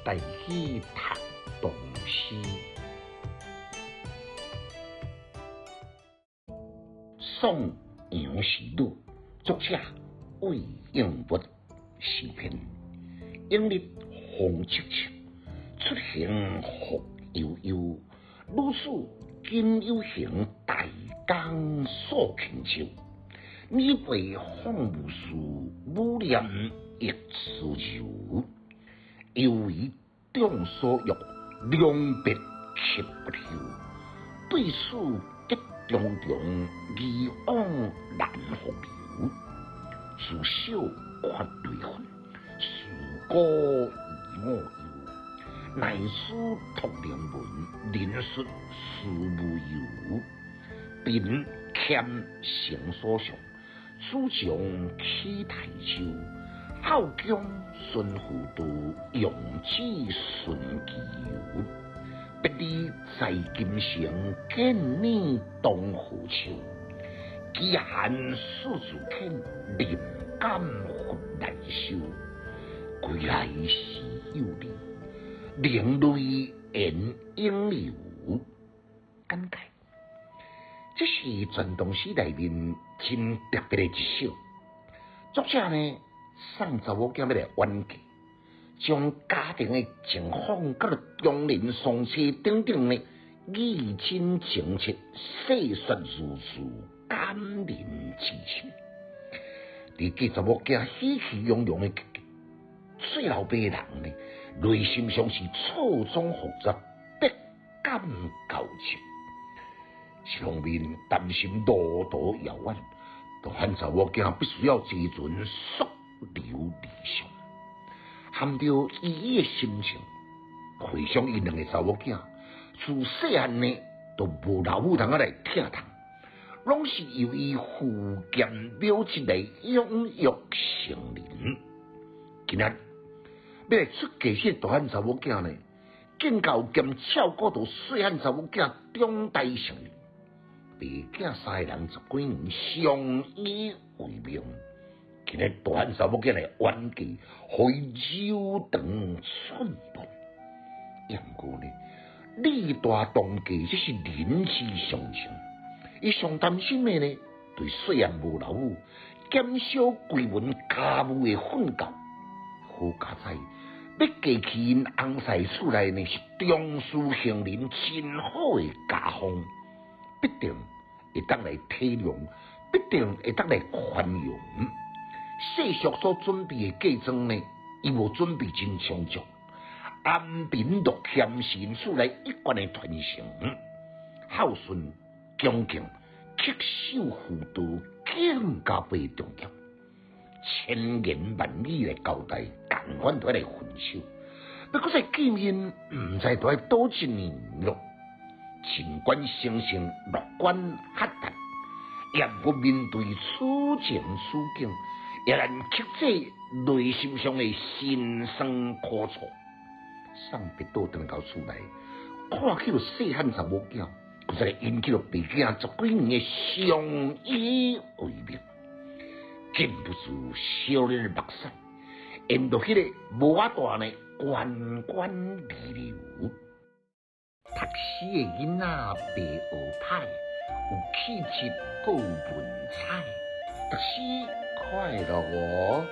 带去读唐诗。宋杨氏女，作者魏应物，诗篇。阴日风戚戚，出行复悠悠。女子今有行，大江诉轻舟。你背访无事，母念亦思柔。犹为众所欲，两别泣不休。对此结重重，疑往难复留。自小看对分，事故疑我忧。乃书托良文，人说事无由。贫欠成所想，主将起台舟。好江顺浮渡，用子顺其游。别离在金城，见你当何秋？饥寒四处欠，临感忽难收。归来时有你，另泪掩应流。感慨，这是传统诗内面真特别的一首。作者呢，送查某囝要来挽嫁，将家庭的情况甲中年丧妻等等呢，意真情切，细说如此，感人至深。伫记查某囝喜气洋洋的结局，细老爸人呢，内心上是错综复杂，百感交集。一方面担心路途遥远，大汉查某囝必须要齐存溯流离想，含着依依的心情，回想伊两个查某囝自细汉呢，都无老母通来疼痛，拢是由伊父剑苗子来养育成人。今仔要来出家时，大汉查某囝呢，敬教兼照顾到细汉查某囝长大成人。爸囝三个人10几年相依为命，今日大汉查某囝来挽嫁，互伊柔肠寸断。也毋过呢，李大当家这是人之常情，伊上担心的呢，对细汉无老母，减少归门家务的训教。好佳哉，要嫁去因翁婿厝内呢，是重视行人真好的家风，必定会当来体谅，必定会当来宽容。世俗所准备的嫁妆呢，伊无准备真充足，安贫乐谦是因厝内一贯的传承。孝顺恭敬，恪守妇道，更加被重要。千言万语来交代，共款都来分手。不过在见面，唔知都系多一年咯。尽管生性乐观豁达，也不面对此情此景，也能克制内心上的辛酸苦楚。送别倒转到厝内，看起了细汉查某囝，佮再引起了爸囝10几年的相依为命。禁不住少年的目屎，沿着迄个无仔大呢，滚滚离流。读诗的囡仔白学歹，有气质，有文采。读诗快乐哦！